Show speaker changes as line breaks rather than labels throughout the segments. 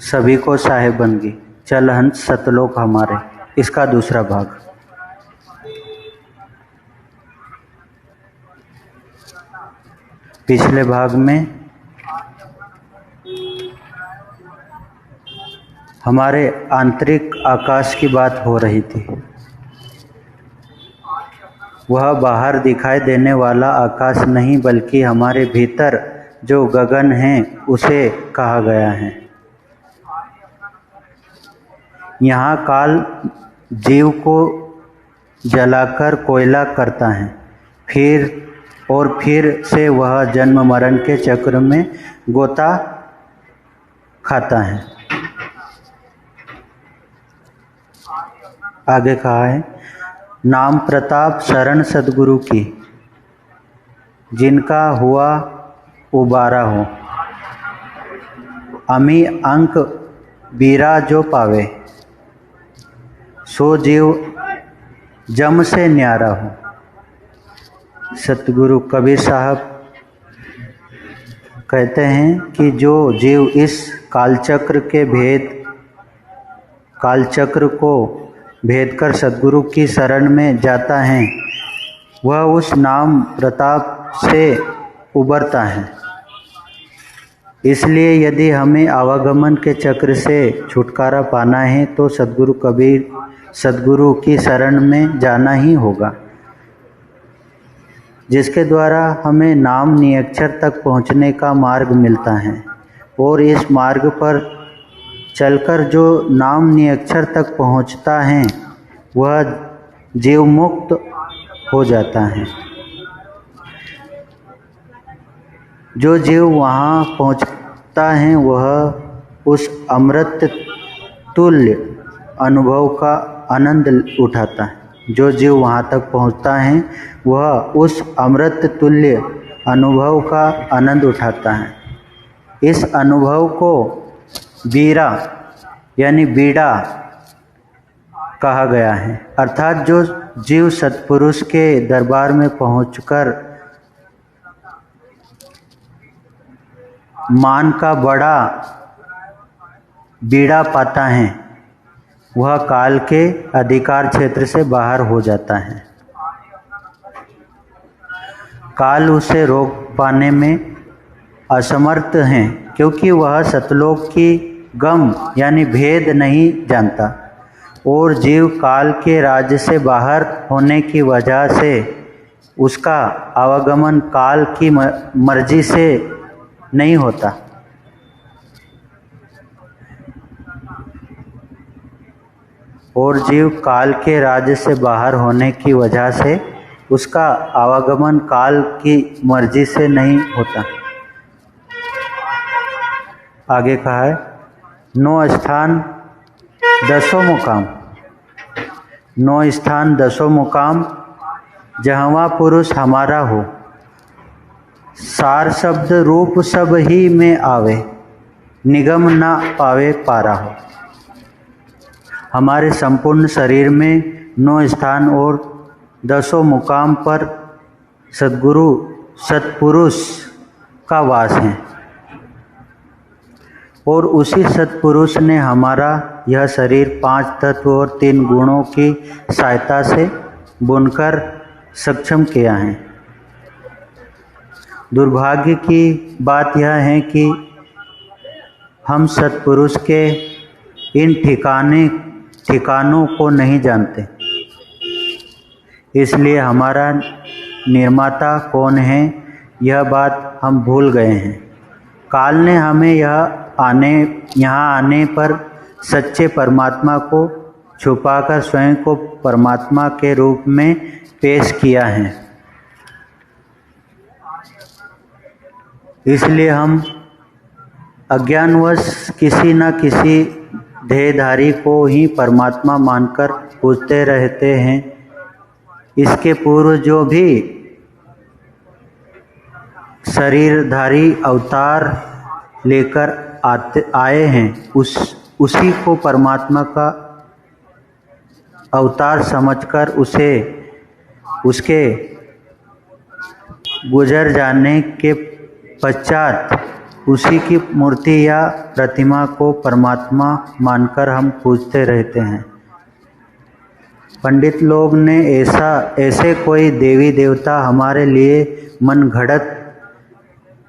सभी को साहेबंदी, चल हंस सतलोक हमारे, इसका दूसरा भाग। पिछले भाग में हमारे आंतरिक आकाश की बात हो रही थी। वह बाहर दिखाई देने वाला आकाश नहीं बल्कि हमारे भीतर जो गगन है उसे कहा गया है। यहाँ काल जीव को जलाकर कोयला करता है, फिर से वह जन्म मरण के चक्र में गोता खाता है। आगे कहा है, नाम प्रताप शरण सद्गुरु की, जिनका हुआ उबारा हो, अमी अंक बीरा जो पावे, सो जीव जम से न्यारा हो। सतगुरु कबीर साहब कहते हैं कि जो जीव इस कालचक्र को भेद कर सद्गुरु की शरण में जाता है, वह उस नाम प्रताप से उबरता है। इसलिए यदि हमें आवागमन के चक्र से छुटकारा पाना है तो सद्गुरु की शरण में जाना ही होगा, जिसके द्वारा हमें नाम नियक्षर तक पहुँचने का मार्ग मिलता है। और इस मार्ग पर चलकर जो नाम नियक्षर तक पहुँचता है वह जीव मुक्त हो जाता है। जो जीव वहाँ पहुँचता है वह उस अमृत तुल्य अनुभव का आनंद उठाता है। जो जीव वहाँ तक पहुँचता है वह उस अमृत तुल्य अनुभव का आनंद उठाता है। इस अनुभव को बीरा यानी बीड़ा कहा गया है, अर्थात जो जीव सत्पुरुष के दरबार में पहुंचकर मान का बड़ा बीड़ा पाता है वह काल के अधिकार क्षेत्र से बाहर हो जाता है। काल उसे रोक पाने में असमर्थ है, क्योंकि वह सतलोक की गम यानी भेद नहीं जानता और जीव काल के राज्य से बाहर होने की वजह से उसका आवागमन काल की मर्जी से नहीं होता। और जीव काल के राज्य से बाहर होने की वजह से उसका आवागमन काल की मर्जी से नहीं होता। आगे कहा है, 9 स्थान 10 मुकाम जहवा पुरुष हमारा हो, सार शब्द रूप सब ही में आवे, निगम ना पावे पारा हो। हमारे संपूर्ण शरीर में 9 स्थान और 10 मुकाम पर सत्पुरुष का वास है और उसी सत्पुरुष ने हमारा यह शरीर 5 तत्व और 3 गुणों की सहायता से बुनकर सक्षम किया है। दुर्भाग्य की बात यह है कि हम सत्पुरुष के इन ठिकानों को नहीं जानते। इसलिए हमारा निर्माता कौन है यह बात हम भूल गए हैं। काल ने हमें यहाँ आने पर सच्चे परमात्मा को छुपाकर स्वयं को परमात्मा के रूप में पेश किया है। इसलिए हम अज्ञानवश किसी न किसी देहधारी को ही परमात्मा मानकर पूजते रहते हैं। इसके पूर्व जो भी शरीरधारी अवतार लेकर आए हैं उसी को परमात्मा का अवतार समझकर उसके गुजर जाने के पश्चात उसी की मूर्ति या प्रतिमा को परमात्मा मानकर हम पूजते रहते हैं। पंडित लोग ने ऐसे कोई देवी देवता हमारे लिए मन घड़त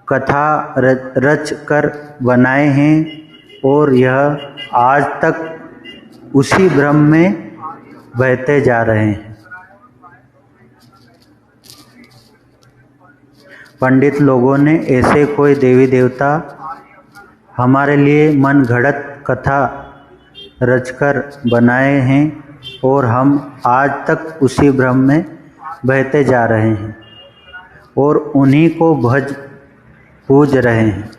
कथा रच कर बनाए हैं और यह आज तक उसी भ्रम में बहते जा रहे हैं। पंडित लोगों ने ऐसे कोई देवी देवता हमारे लिए मन घड़त कथा रचकर बनाए हैं और हम आज तक उसी भ्रम में बहते जा रहे हैं और उन्हीं को पूज रहे हैं।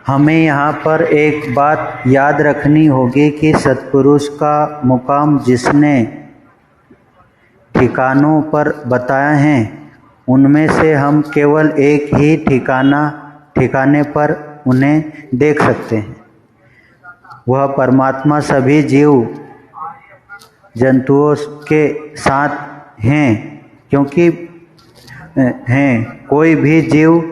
हमें यहाँ पर एक बात याद रखनी होगी कि सत्पुरुष का मुकाम जिसने ठिकानों पर बताए हैं उनमें से हम केवल एक ही ठिकाने पर उन्हें देख सकते हैं। वह परमात्मा सभी जीव जंतुओं के साथ हैं, क्योंकि कोई भी जीव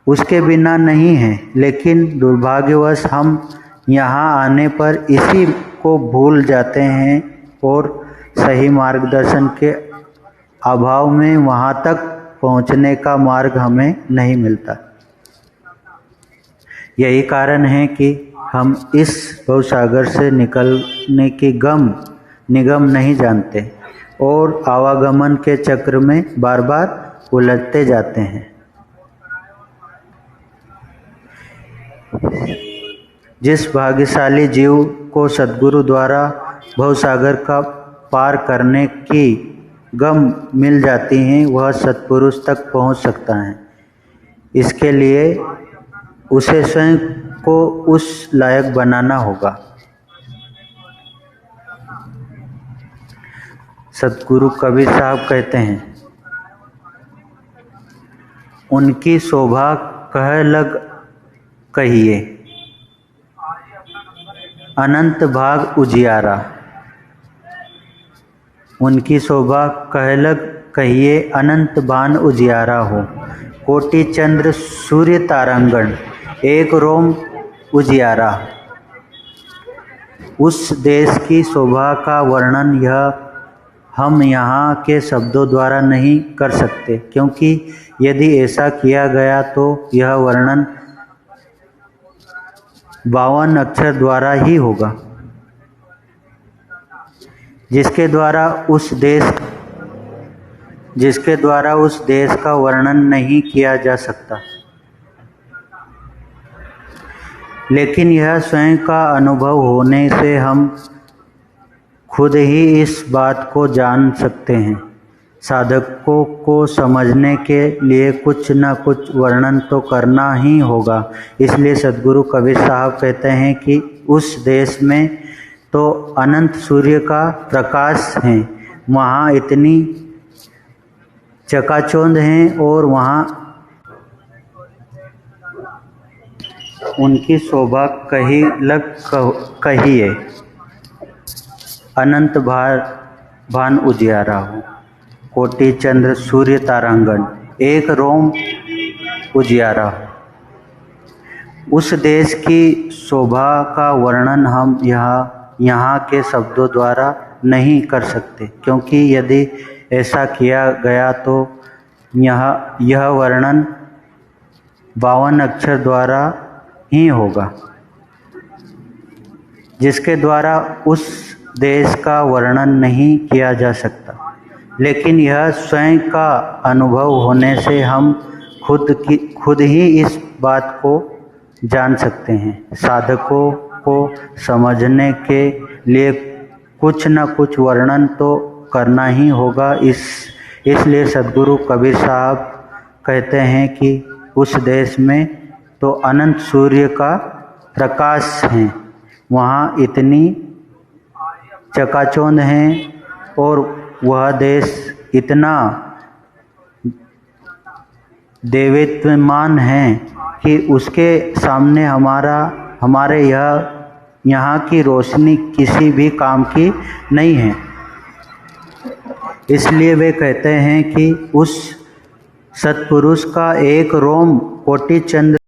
उसके बिना नहीं है। लेकिन दुर्भाग्यवश हम यहाँ आने पर इसी को भूल जाते हैं और सही मार्गदर्शन के अभाव में वहाँ तक पहुँचने का मार्ग हमें नहीं मिलता। यही कारण है कि हम इस भवसागर से निकलने की निगम नहीं जानते और आवागमन के चक्र में बार बार उलझते जाते हैं। जिस भाग्यशाली जीव को सद्गुरु द्वारा भवसागर का पार करने की गम मिल जाती हैं वह सत्पुरुष तक पहुंच सकता है। इसके लिए उसे स्वयं को उस लायक बनाना होगा। सतगुरु कबीर साहब कहते हैं, उनकी शोभा कह लग कहिए अनंत भाग उजियारा। उनकी शोभा कह लग कहिए अनंत बान उजियारा हो। कोटि चंद्र सूर्य तारांगण एक रोम उजियारा। उस देश की शोभा का वर्णन हम यहाँ के शब्दों द्वारा नहीं कर सकते, क्योंकि यदि ऐसा किया गया तो यह वर्णन 52 अक्षर द्वारा ही होगा, जिसके द्वारा उस देश का वर्णन नहीं किया जा सकता। लेकिन यह स्वयं का अनुभव होने से हम खुद ही इस बात को जान सकते हैं। साधकों को समझने के लिए कुछ न कुछ वर्णन तो करना ही होगा। इसलिए सद्गुरु कबीर साहब कहते हैं कि उस देश में तो अनंत सूर्य का प्रकाश है, वहाँ इतनी चकाचौंध हैं और वहाँ उनकी शोभा कहिए अनंत भान उजियारा हो। कोटि चंद्र सूर्य तारांगण एक रोम उजियारा हो। उस देश की शोभा का वर्णन हम यहाँ के शब्दों द्वारा नहीं कर सकते, क्योंकि यदि ऐसा किया गया तो यह वर्णन 52 अक्षर द्वारा ही होगा, जिसके द्वारा उस देश का वर्णन नहीं किया जा सकता। लेकिन यह स्वयं का अनुभव होने से हम खुद ही इस बात को जान सकते हैं। साधकों को समझने के लिए कुछ न कुछ वर्णन तो करना ही होगा। इसलिए सद्गुरु कबीर साहब कहते हैं कि उस देश में तो अनंत सूर्य का प्रकाश है, वहाँ इतनी चकाचौंध है और वह देश इतना देवत्वमान है कि उसके सामने हमारे यहाँ की रोशनी किसी भी काम की नहीं है। इसलिए वे कहते हैं कि उस सत्पुरुष का एक रोम कोटि चंद्र